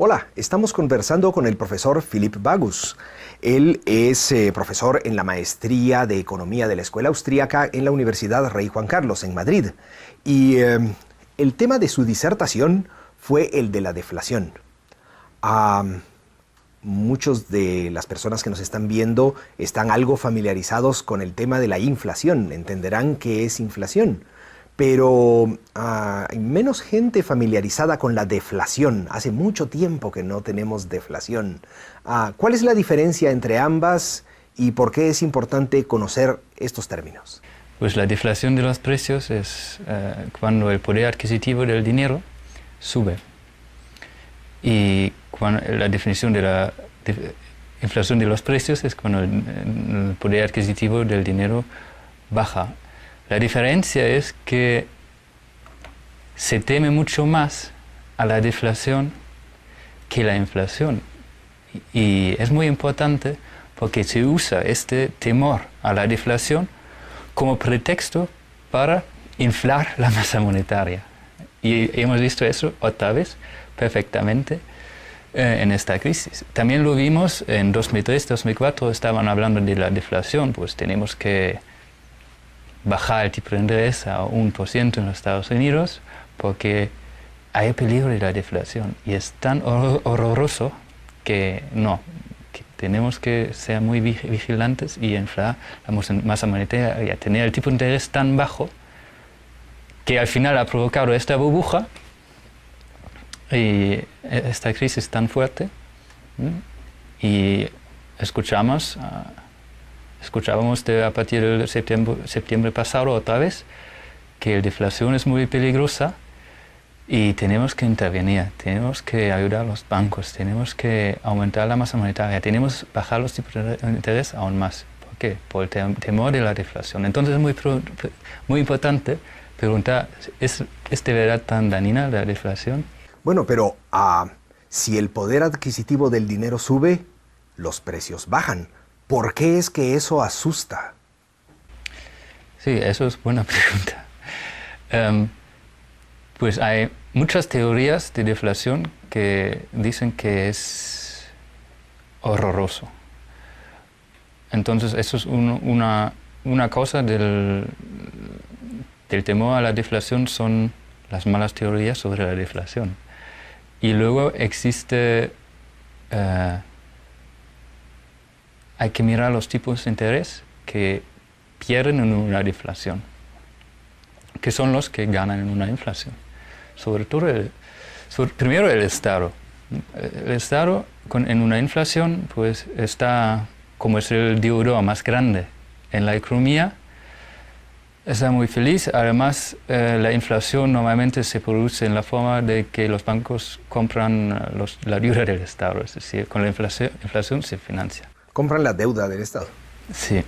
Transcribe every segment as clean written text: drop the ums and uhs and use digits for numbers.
Hola, estamos conversando con el profesor Philipp Bagus. Él es profesor en la maestría de Economía de la Escuela Austríaca en la Universidad Rey Juan Carlos, en Madrid. Y el tema de su disertación fue el de la deflación. Muchos de las personas que nos están viendo están algo familiarizados con el tema de la inflación, entenderán qué es inflación. Pero hay menos gente familiarizada con la deflación. Hace mucho tiempo que no tenemos deflación. ¿Cuál es la diferencia entre ambas y por qué es importante conocer estos términos? Pues la deflación de los precios es cuando el poder adquisitivo del dinero sube. Y la definición de la inflación de los precios es cuando el poder adquisitivo del dinero baja. La diferencia es que se teme mucho más a la deflación que la inflación. Y es muy importante porque se usa este temor a la deflación como pretexto para inflar la masa monetaria. Y hemos visto eso otra vez perfectamente en esta crisis. También lo vimos en 2003, 2004, estaban hablando de la deflación, pues tenemos que bajar el tipo de interés a 1% en los Estados Unidos porque hay peligro de la deflación y es tan horroroso que tenemos que ser muy vigilantes y inflar la masa monetaria y tener el tipo de interés tan bajo que al final ha provocado esta burbuja y esta crisis tan fuerte. Y escuchábamos a partir de septiembre pasado otra vez que la deflación es muy peligrosa y tenemos que intervenir, tenemos que ayudar a los bancos, tenemos que aumentar la masa monetaria, tenemos que bajar los tipos de interés aún más. ¿Por qué? Por el temor de la deflación. Entonces es muy importante preguntar, ¿es de verdad tan dañina la deflación? Bueno, pero si el poder adquisitivo del dinero sube, los precios bajan. ¿Por qué es que eso asusta? Sí, eso es buena pregunta. Pues hay muchas teorías de deflación que dicen que es horroroso. Entonces, eso es una causa del temor a la deflación, son las malas teorías sobre la deflación. Y luego existe... hay que mirar los tipos de interés que pierden en una deflación, que son los que ganan en una inflación. Sobre todo, primero el Estado. El Estado en una inflación pues está, como es el deudor más grande en la economía, está muy feliz. Además, la inflación normalmente se produce en la forma de que los bancos compran la deuda del Estado, es decir, con la inflación se financia. Compran la deuda del Estado. Sí.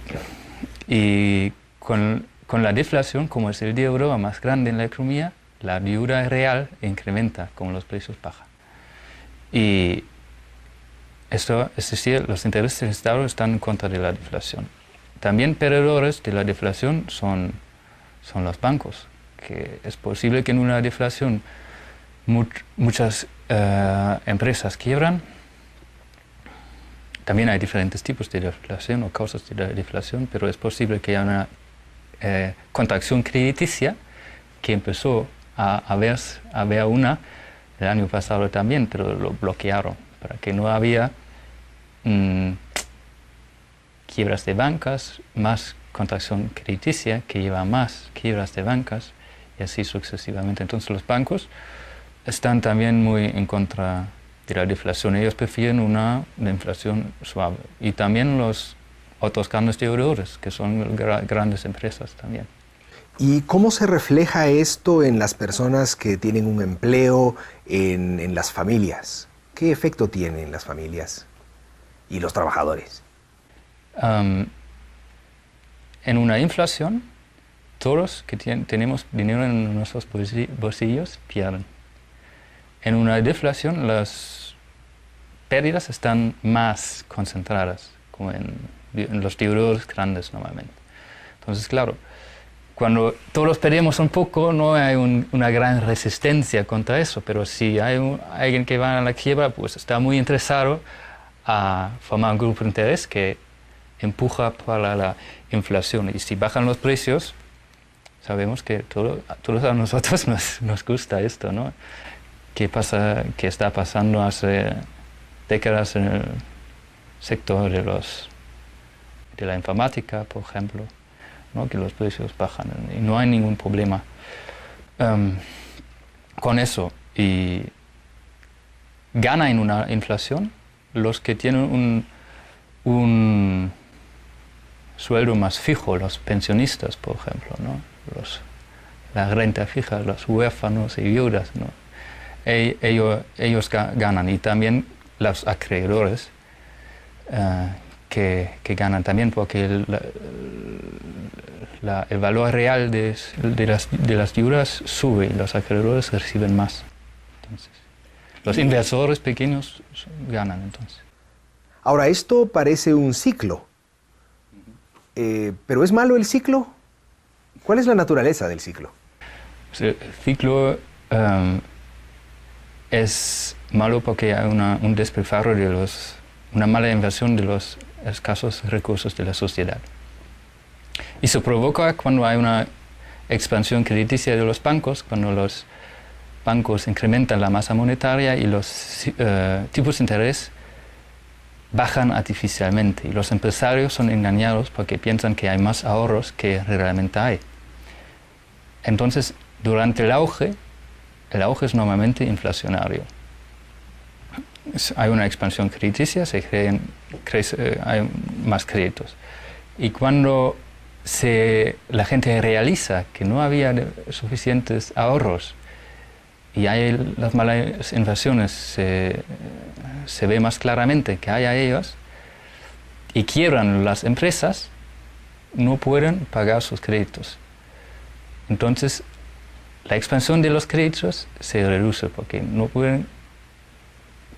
Y con la deflación, como es el deudor más grande en la economía, la deuda real incrementa como los precios bajan. Y esto, es decir, los intereses del Estado están en contra de la deflación. También perdedores de la deflación son los bancos, que es posible que en una deflación muchas empresas quiebran. También hay diferentes tipos de deflación o causas de la deflación, pero es posible que haya una contracción crediticia que empezó a haber una el año pasado también, pero lo bloquearon para que no había quiebras de bancas, más contracción crediticia que lleva más quiebras de bancas y así sucesivamente. Entonces los bancos están también muy en contra de la deflación. Ellos prefieren una inflación suave. Y también los otros grandes deudores, que son grandes empresas también. ¿Y cómo se refleja esto en las personas que tienen un empleo, en las familias? ¿Qué efecto tiene en las familias y los trabajadores? En una inflación, todos que tenemos dinero en nuestros bolsillos pierden. En una deflación, las pérdidas están más concentradas, como en los deudores grandes normalmente. Entonces, claro, cuando todos perdemos un poco, no hay una gran resistencia contra eso, pero si hay alguien que va a la quiebra, pues está muy interesado a formar un grupo de interés que empuja para la inflación. Y si bajan los precios, sabemos que todos a nosotros nos gusta esto, ¿no? ¿Qué está pasando hace décadas en el sector de la informática, por ejemplo, ¿no? Que los precios bajan y no hay ningún problema con eso. Y gana en una inflación los que tienen un sueldo más fijo, los pensionistas, por ejemplo, ¿no? La renta fija, los huérfanos y viudas, ¿no? Ellos ganan, y también los acreedores que ganan también, porque el valor real de las viudas sube y los acreedores reciben más. Entonces, los inversores pequeños ganan entonces. Ahora, esto parece un ciclo, pero ¿es malo el ciclo? ¿Cuál es la naturaleza del ciclo? El ciclo es malo porque hay un despilfarro una mala inversión de los escasos recursos de la sociedad. Y se provoca cuando hay una expansión crediticia de los bancos, cuando los bancos incrementan la masa monetaria y los tipos de interés bajan artificialmente. Y los empresarios son engañados porque piensan que hay más ahorros que realmente hay. Entonces, durante el auge es normalmente inflacionario. Hay una expansión crediticia, hay más créditos. Y cuando la gente realiza que no había suficientes ahorros y hay las malas inversiones, se ve más claramente que hay a ellas y quiebran las empresas, no pueden pagar sus créditos. Entonces, la expansión de los créditos se reduce porque no pueden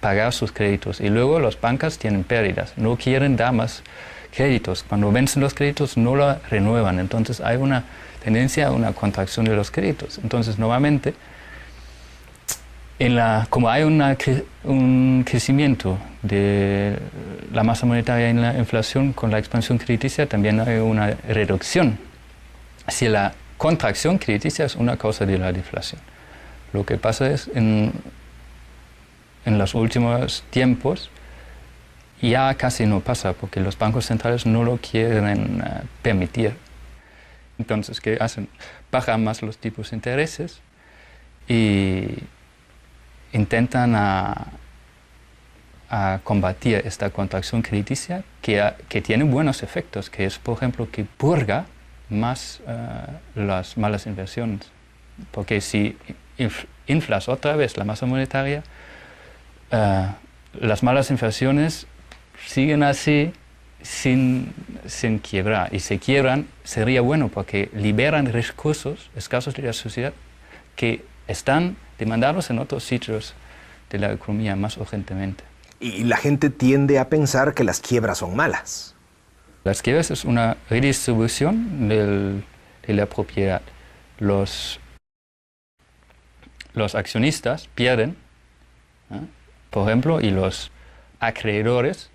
pagar sus créditos y luego los bancos tienen pérdidas, no quieren dar más créditos. Cuando vencen los créditos no lo renuevan, entonces hay una tendencia a una contracción de los créditos. Entonces, nuevamente, como hay un crecimiento de la masa monetaria en la inflación con la expansión crediticia, también hay una reducción. Si la contracción crediticia es una causa de la deflación. Lo que pasa es en los últimos tiempos ya casi no pasa porque los bancos centrales no lo quieren permitir. Entonces, ¿qué hacen? Bajan más los tipos de intereses y intentan a combatir esta contracción crediticia que tiene buenos efectos, que es, por ejemplo, que purga más las malas inversiones. Porque si inflas otra vez la masa monetaria, las malas inversiones siguen así sin quiebrar. Y si quiebran, sería bueno porque liberan recursos escasos de la sociedad que están demandados en otros sitios de la economía más urgentemente. Y la gente tiende a pensar que las quiebras son malas. Las quiebras es una redistribución de la propiedad. Los accionistas pierden, por ejemplo, y los acreedores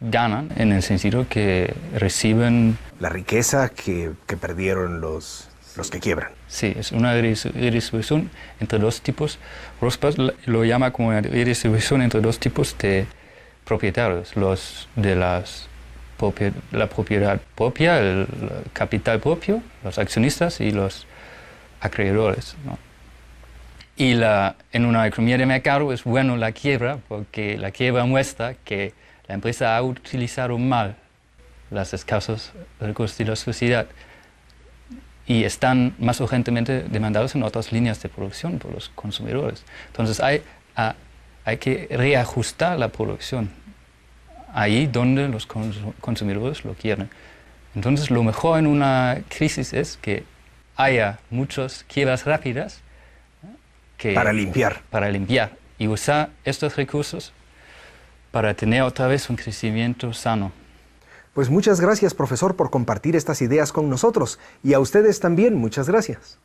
ganan en el sentido que reciben la riqueza que perdieron los que quiebran. Sí, es una redistribución entre dos tipos. Rosbach lo llama como una redistribución entre dos tipos de propietarios, los de la propiedad propia, el capital propio, los accionistas y los acreedores, ¿no? Y en una economía de mercado es bueno la quiebra porque la quiebra muestra que la empresa ha utilizado mal los escasos recursos de la sociedad y están más urgentemente demandados en otras líneas de producción por los consumidores. Entonces hay que reajustar la producción ahí donde los consumidores lo quieren. Entonces lo mejor en una crisis es que haya muchas quiebras rápidas para limpiar y usar estos recursos para tener otra vez un crecimiento sano. Pues muchas gracias, profesor, por compartir estas ideas con nosotros. Y a ustedes también, muchas gracias.